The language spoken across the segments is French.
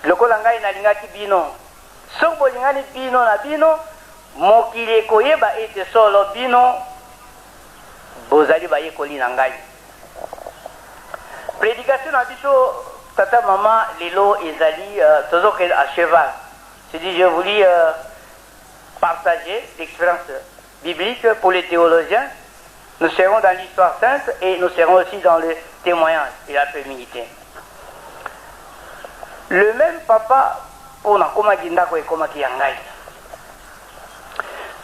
lokola ngai nalingaki bino soki bolingani bino na bino mokili ekoyeba ete solo bino bozali bayekoli na ngai. Prédication na biso tata mama lelo ezali tozoke à cheval. C'est dit je voulais partager l'expérience biblique pour les théologiens. Nous serons dans l'histoire sainte et nous serons aussi dans le témoignage et la féminité. Le même papa pour na koma gindako et koma kiangai.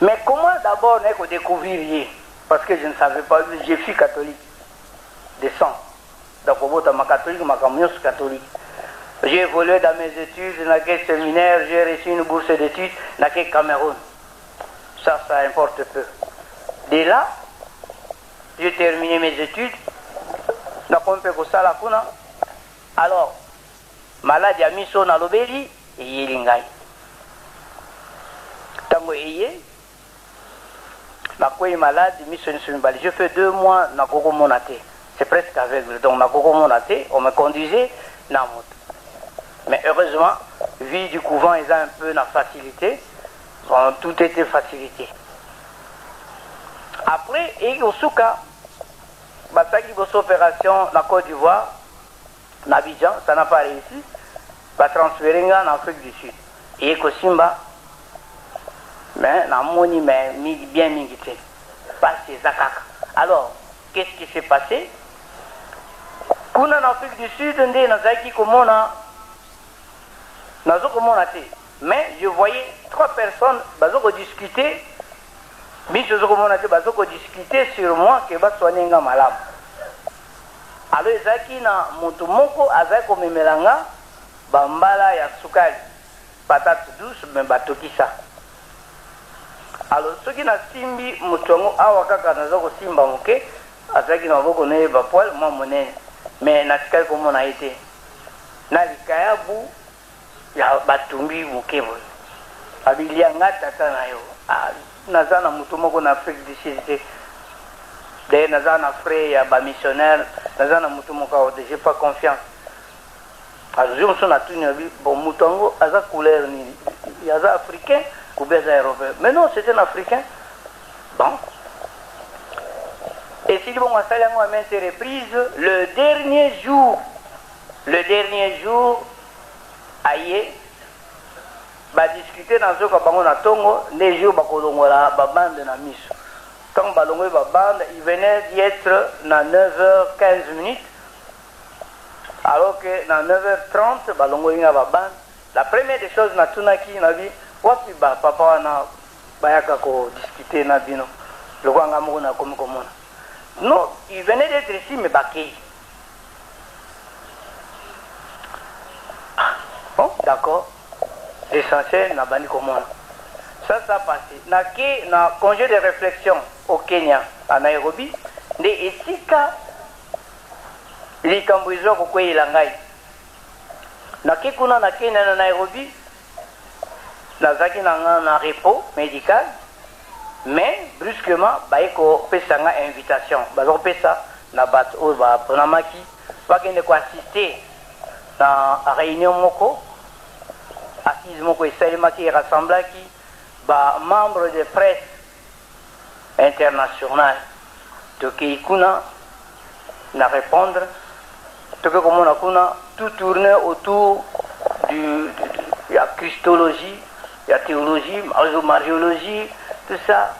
Mais comment d'abord n'est-ce découvrir? Parce que je ne savais pas, je suis catholique de sang. Donc au bout de ma catholique, ma communauté catholique. J'ai évolué dans mes études, dans quel séminaire, j'ai reçu une bourse d'études dans quel Cameroun. Ça importe peu. Dès là, j'ai terminé mes études. Alors, malade a mis son alobeli et yelingai. Tango eye, ma koye malade, mis son sumbali. Je fais 2 mois na koko monate. C'est presque aveugle. Donc na koko monate, on me conduisait na moto. Mais heureusement, vie du couvent, ils ont un peu la facilité. Bon, tout était facilité. Après, et au Souka, Bataki Bosso opération na Côte d'Ivoire, na Abidjan, ça n'a pas réussi. Va transférer en Afrique du Sud. Et au Simba, mais na moni mais bien mingité. Pas ces Zakaka. Alors, qu'est-ce qui s'est passé? Kuna en Afrique du Sud, on dit na Zaki Komona. Mais je voyais 3 personnes discuter, discuter sur moi que va soigner un malade. Alors, Zaki na Montumoko avec Omemelanga, Bambala ya Sukali, patate douce, mais batokisa. Alors, ceux qui na Simbi, Moutongo, Awakaka, Nazoko Simba Moke, Azaki na Boko Neye Bapoil, moi monnaie. Mais Naskal comme on a été. Nalikayabu, ya batumbi mukebo abilianga tata nayo nazana mutu moko na Afrique du Sud de nazana frère ya ba missionnaire nazana mutu moko j'ai pas confiance alors je me suis natuni bon mutongo aza couleur ni yaza africain ou bien européen mais non c'était un africain bon et si bon ça là moi maintes reprises le dernier jour aïe, va discuter dans ce qu'on a tongo, les jours bakolongola babande na miso. Tant balongo babande, il venait d'y être na 9h15, alors que na 9h30 balongo inga babande. La première des choses na tunaki na bi, wapi ba papa na bayaka ko discuter na bino. Le kwanga mo na komi komona. Non, il venait d'être ici mais bakei. Bon, d'accord. L'essentiel n'a pas ni comment. Ça passé. Na congé de réflexion au Kenya, à Nairobi, de Etika, les Cambouisois, pourquoi il a ngaï. Na Kekuna, na Kenya, na Nairobi, na Zaki na repos médical, mais brusquement, baïko pesanga invitation. Bazo pesa, na bat ou ba ponamaki, pas qu'il ne quoi assister. Dans la réunion moko assise moko et salima qui rassemble qui ba membre de presse internationale de Keikuna na répondre tout que comme on a kuna tout tourner autour de la christologie, la théologie, mariologie, tout ça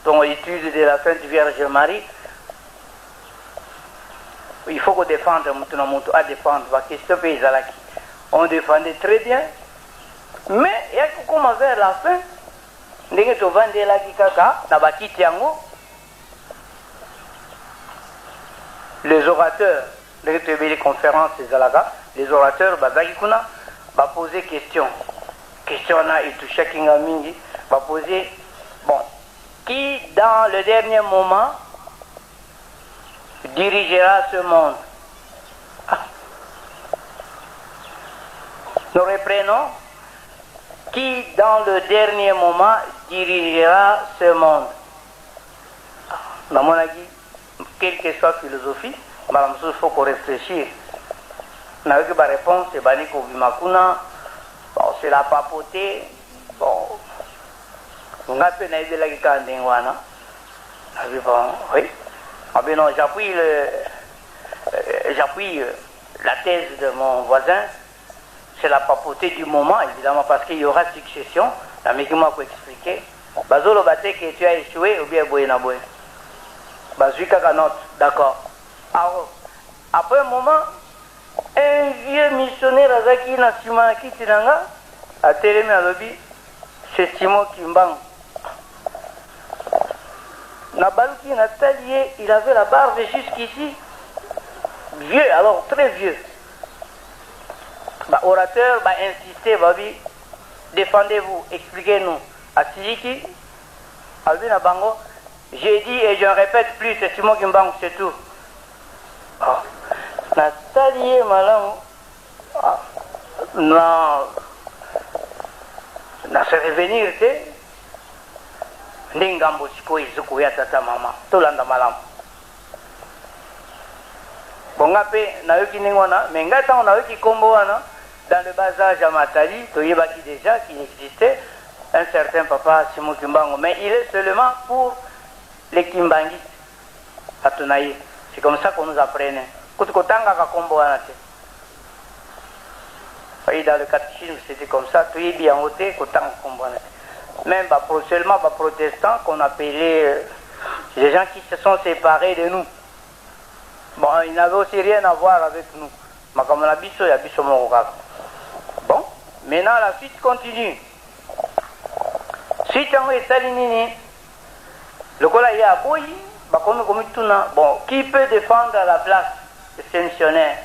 donc l'étude de la Sainte Vierge Marie. Il faut qu'on défende, à défendre, la question paysanne. On défendait très bien, mais il y a comme vers la fin, les orateurs, les conférences, les orateurs, va poser question. Question et tout chacun a mingi, va poser, bon, qui dans le dernier moment dirigera ce monde. Nous reprenons. Qui dans le dernier moment dirigera ce monde. Dans mon avis, quelle que soit la philosophie, il faut qu'on réfléchisse. N'a que ma réponse, c'est Bani Kobimakuna, c'est la papauté. Bon, on a peu naïve la guitare oui. Ah ben non, j'appuie la thèse de mon voisin. C'est la papauté du moment, évidemment, parce qu'il y aura succession. La mec m'a expliqué. Bazolo bate que tu as échoué ou bien boye na boye. Bazui kakanote, d'accord. Alors, après un moment, un vieux missionnaire Azaki Nasima Kitinanga a télémé à l'obbi, c'est Simon Kimbang. Nabaluki Natalié, il avait la barbe jusqu'ici, vieux, alors très vieux. Bah, orateur va insister, babi, défendez-vous, expliquez-nous. Asiliki, Albina Bango, j'ai dit et je ne répète plus, c'est Simon Kimbang, c'est tout. Oh. Nathalie Malam, non, na se revenir, Ningambo Chiko Izuku ya tata mama, Tolanda Malam. Bongape, Naoki Ningwana, Mengata, Naoki Komboana, dans le bas âge à Matali, Toyebaki déjà, qu'il existait un certain papa Simon Kimbango, mais il est seulement pour les Kimbangi à Tonaï. C'est comme ça qu'on nous apprenait. Kutukotanga Kakomboana. Dans le catéchisme, c'était comme ça, Toyebi en haute, Kotanga Komboana. Même seulement les protestants qu'on appelait les gens qui se sont séparés de nous. Bon, ils n'avaient aussi rien à voir avec nous. Mais comme on a biso, il y a biso mon regard. Bon, maintenant la suite continue. Suite en Salinini, le cola y a boyi, bon, qui peut défendre la place des fonctionnaires?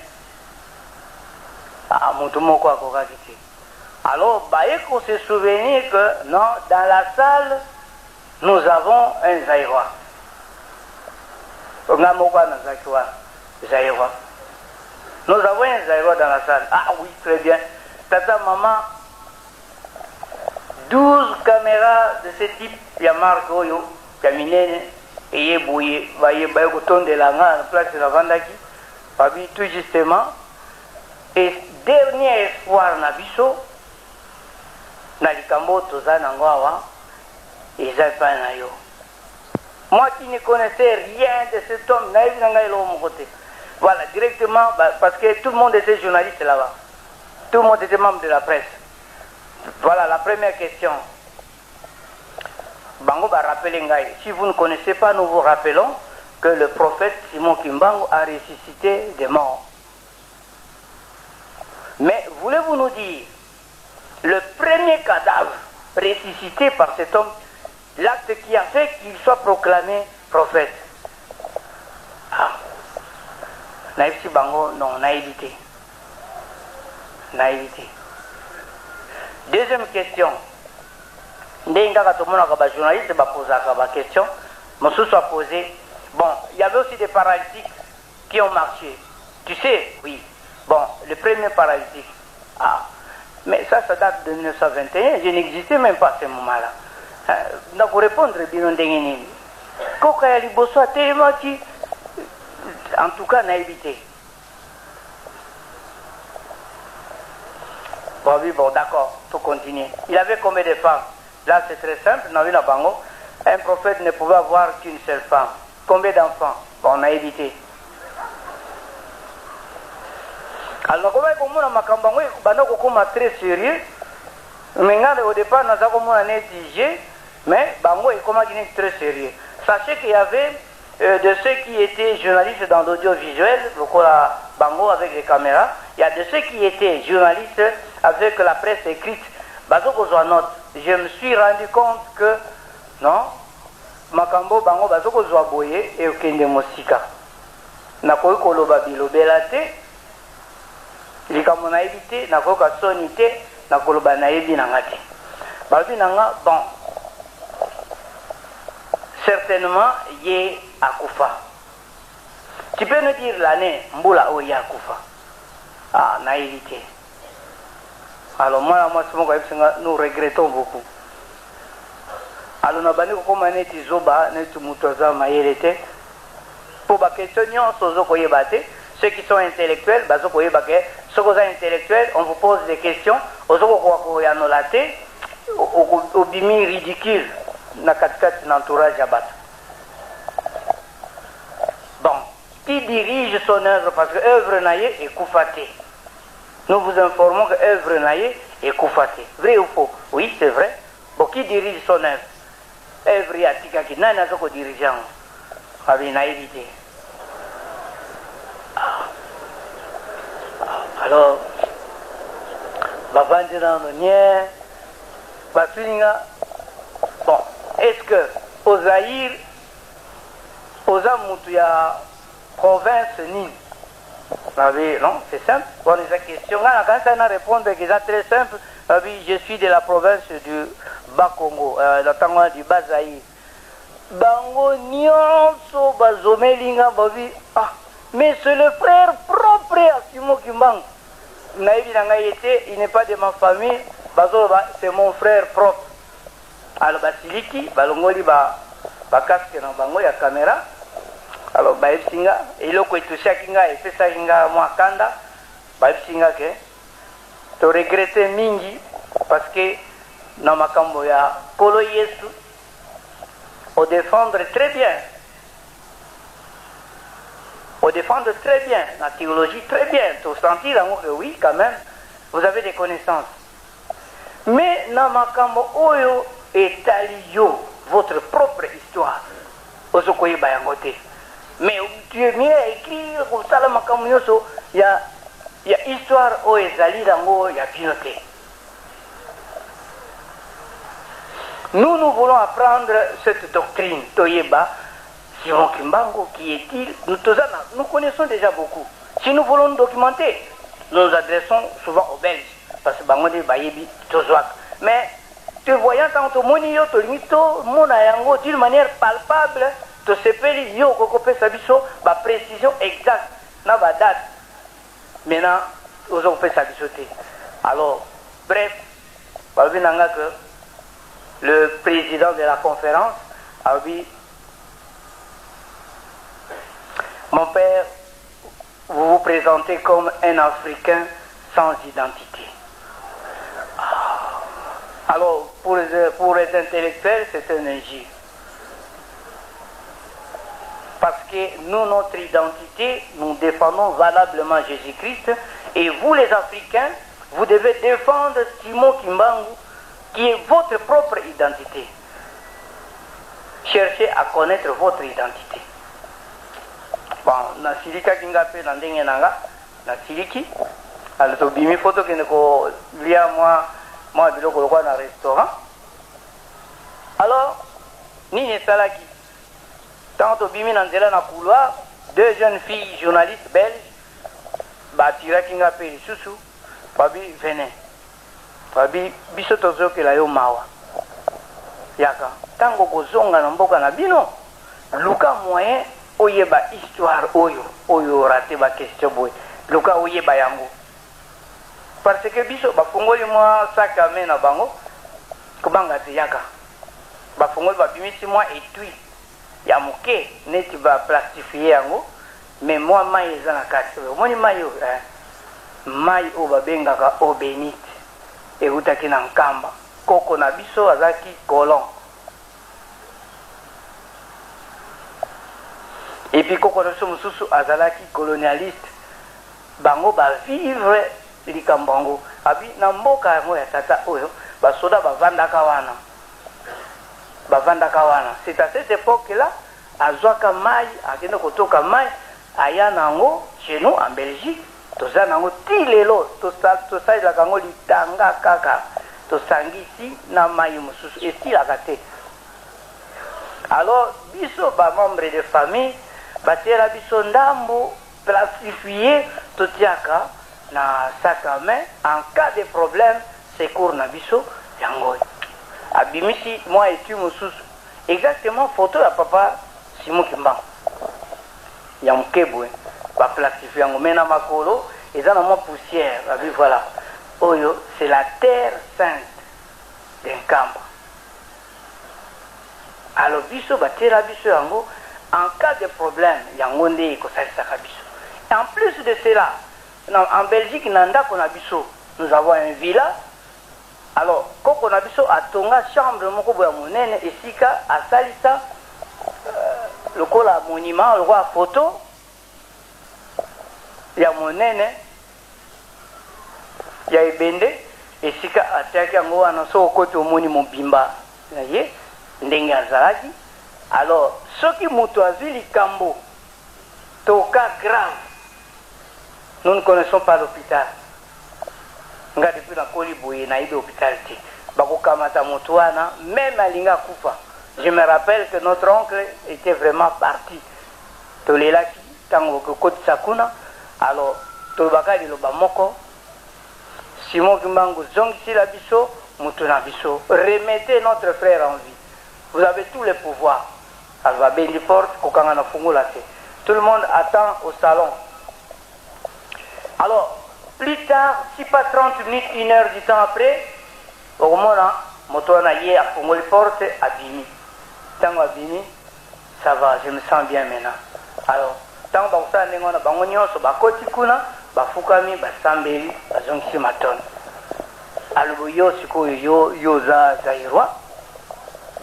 Ah, mon tout mon quoi, alors, il faut se souvenir que non, dans la salle, nous avons un Zaïrois. Nous avons un Zaïrois dans la salle. Ah oui, très bien. Tata, maman, 12 caméras de ce type, il y a Marc Oyo, Kaminene, et il y a Bouye, il y a Bayogoton de la place de la Vandaki, tout justement. Et dernier espoir, Nabiso, Nalikambo, Toza, Nangwawa, et Zaipanayo. Moi qui ne connaissais rien de cet homme, Naïf Nangaïlo, mon côté. Voilà, directement, parce que tout le monde était journaliste là-bas. Tout le monde était membre de la presse. Voilà la première question. Bango va rappeler Ngaï. Si vous ne connaissez pas, nous vous rappelons que le prophète Simon Kimbangu a ressuscité des morts. Mais voulez-vous nous dire, le premier cadavre ressuscité par cet homme, l'acte qui a fait qu'il soit proclamé prophète? Ah. Naïfsi Bango, non, naïveté. Naïveté. Deuxième question. Ndenga Katomona journaliste va poser la question. Monsieur soit posé. Bon, il y avait aussi des paralytiques qui ont marché. Tu sais, oui. Bon, le premier paralytique. Ah. Mais ça date de 1921. Je n'existais même pas à ce moment-là. Donc, pour répondre, en tout cas, naïveté. Bon, oui, bon, d'accord, faut continuer. Il avait combien de femmes? Là, c'est très simple. Un prophète ne pouvait avoir qu'une seule femme. Combien d'enfants? Bon, naïveté. Alors, comment on a très sérieux, mais au départ, nous avons négligé, mais Bango est très sérieux. Sachez qu'il y avait de ceux qui étaient journalistes dans l'audiovisuel, Bango avec les caméras, il y a de ceux qui étaient journalistes avec la presse écrite. Je me suis rendu compte que, non, Makambo Bango Bazoko Zoaboye et Okende Mosika. Nakoy Koloba Bilobelate. Likamona évité, nakoka sonité, nakoloba naebi nangati. Babi nanga, bon. Certainement, yé akufa. Tu peux nous dire l'année, Mboula ou Yakufa? Ah, naïveté. Alors, moi, nous regrettons beaucoup. Alors, nous avons commencé à zoba, nous avons fait pour la question, ceux qui sont intellectuels, ceux qui sont intellectuels, on vous pose des questions, ozoko ya nolate obimi ridicule na katikati na entourage ya bato. Bon, qui dirige son œuvre parce que œuvre naye est koufaté. Nous vous informons que œuvre naye est koufaté. Vrai ou faux? Oui, c'est vrai. Bon, qui dirige son œuvre? Œuvre ya tikaki nani azoko dirigeant? Abi na évité. Alors, Babandina Nonien, Batuninga, bon, est-ce que au Zaïre, aux Amoutuya, province Nîmes, non, c'est simple, bon, les questions, quand ça n'a répondre, c'est très simple, je suis de la province du Bas-Congo, le du Bas-Zaïre. Bango nyonso bazomelinga babi ah mais c'est le frère propre à Simon Kimbangu. Naïbi nanga était, il n'est pas de ma famille, bazo c'est mon frère propre. Alors basiliki balongoli ba casque na bango ya caméra. Alors ba singa eloko etusia kinga epesa kinga mwakanda ba singa ke to regretter mingi parce que na makambo ya kolo Yesu au défendre très bien. Au défendre très bien, la théologie très bien. Tout sentir que oui, quand même, vous avez des connaissances. Mais Namakambo Oyo est alio, votre propre histoire. Osokoye bayangote. Mais tu es mieux à écrire comme ça, il y a histoire où ezali dango, il y a piloté. Nous voulons apprendre cette doctrine. Toyeba, Simon Kimbangu, qui est-il? Nous connaissons déjà beaucoup. Si nous voulons nous documenter, nous nous adressons souvent aux Belges. Parce que Bangonde Bayebi, Tozouak. Mais, te voyant tant que Monio, Tolmito, Monayango, d'une manière palpable, te sepeli, yo, Kokope Sabiso, ma précision exacte, n'a pas date. Maintenant, aux Kokope Sabisote. Alors, bref, Babinanga que le président de la conférence a dit: mon père, vous vous présentez comme un Africain sans identité. Alors, pour les intellectuels, c'est un injure. Parce que nous, notre identité, nous défendons valablement Jésus-Christ. Et vous, les Africains, vous devez défendre Simon Kimbangu, qui est votre propre identité. Cherchez à connaître votre identité. Bon, na silika kingape na ndenge nanga, na siliki, alors to bimi photo qui ne ko lia moi biloko lokwa na restaurant. Alors, nini salaki. Tant to bimi na nzela na couloir, deux jeunes filles journalistes belges, ba tira kingape lisusu, babi venez. Babi biso tozokela yo mawa. Yaka, tango kozonga na mboka na bino, luka moyen oyeba histoire oyo raté ba question boy. Luka oyeba yango. Parce que biso ba fongoli moi sac à main na bango, kubanga te yaka. Ba fongoli ba bimisi moi etui. Ya moke neti ba plastifier yango, mais moi mai eza na kati. Omoni mai yo, mai o ba bengaka eau bénite. Eutaki na nkamba. Koko na biso azaki colon. Et puis koko na biso mususu azalaki colonialiste. Bango ba vivre likambango. Abi na mboka yango ya tata oyo basoda bavandaka wana. Bavandaka wana. C'est à cette époque-là, azwaka mai, akende kotoka mai, aya nango chez nous en Belgique. Toza nango ti lelo tosalaka kango litanga kaka tosangisi na mai mususu esilaka te. Alors biso ba membre de famille batela biso ndambo plastifié totiaka na sac à main en cas de problème secours na biso yango. Abimisi moi et tu mususu exactement photo ya papa Simon Kimbangu ya mkebwe ba plastifié yango mena makolo eza na mwa poussière. Abi voilà. Oyo c'est la terre sainte d'un camp. Alors biso batela biso yango en cas de problème yango nde ekosalisaka biso. Et en plus de cela, en Belgique nanda kona biso, nous avons un villa Alors koko na biso atonga chambre moko boya monene esika asalisa lokola monument lokola photo ya monene ya ebende esika atiaki yango wana so okoti omoni mobimba na ye ndenge azalaki. Alors soki moto azwi likambo to cas grave, nous ne connaissons pas l'hôpital. Nga depuis na koli boye na ibe hôpital te bakokamata moto wana même alinga kufa. Je me rappelle que notre oncle était vraiment parti tolelaki tango kokotisa kuna. Alors tolobaka liloba moko Simon Kimbangu zongisi la biso moto na biso, remettez notre frère en vie, vous avez tous les pouvoirs. Alors va bendi porte kokanga na fungola te. Tout le monde attend au salon. Alors plus tard, si pas 30 minutes, 1 heure du temps après, au moment moto na ye a fungoli porte abimi. Tango abimi, ça va, je me sens bien maintenant. Alors tango bakusa ndenge na bango nyonso bakoti kuna bafukami basambeli bazongisi matoni. Alors yo sikoyo yo za zairwa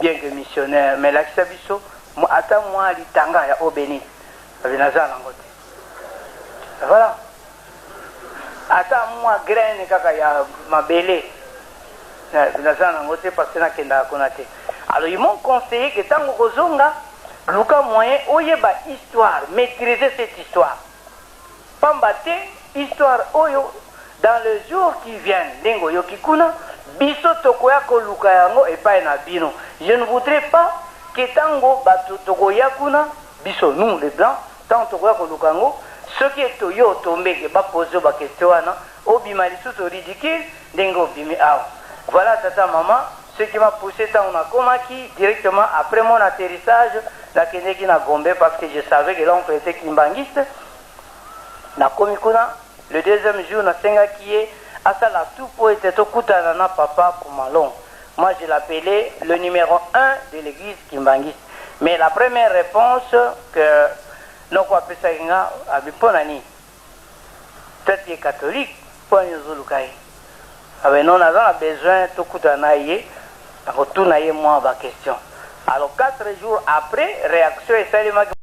bien que missionnaire mais la kisabiso mo ata moi litanga ya obeni binaza nango te. Voilà. Ata moi graine kaka ya mabele binaza nango te parce que na kenda kona te. Alors ils m'ont conseillé que tango kozonga luka moyen oyeba histoire, maîtriser cette histoire. Pambate histoire oyo dans les jours qui viennent dengo yokikuna biso tokoya ko luka yango epai na bino. Je ne voudrais pas que tango bato tokoya kuna biso nous les blancs tant tokoya ko luka yango ce qui est yo tombe ke ba poser ba question wana obima lisusu ridicule dengo bimi awa. Voilà tata maman ce qui m'a poussé tant on a komaki directement après mon atterrissage la Kennedy na Gombe parce que je savais que l'oncle était kimbangiste. Na komikuna le deuxième jour na senga qui est à ça la tout pour être tout na papa pour malon. Moi je l'appelais le numéro 1 de l'église kimbangiste. Mais la première réponse que nous appelons ça à biponani peut-être qu'il est catholique pour nous zulukai. Avec nous on a besoin tout kutana yé retourner moi ma question. Alors 4 jours après réaction et salut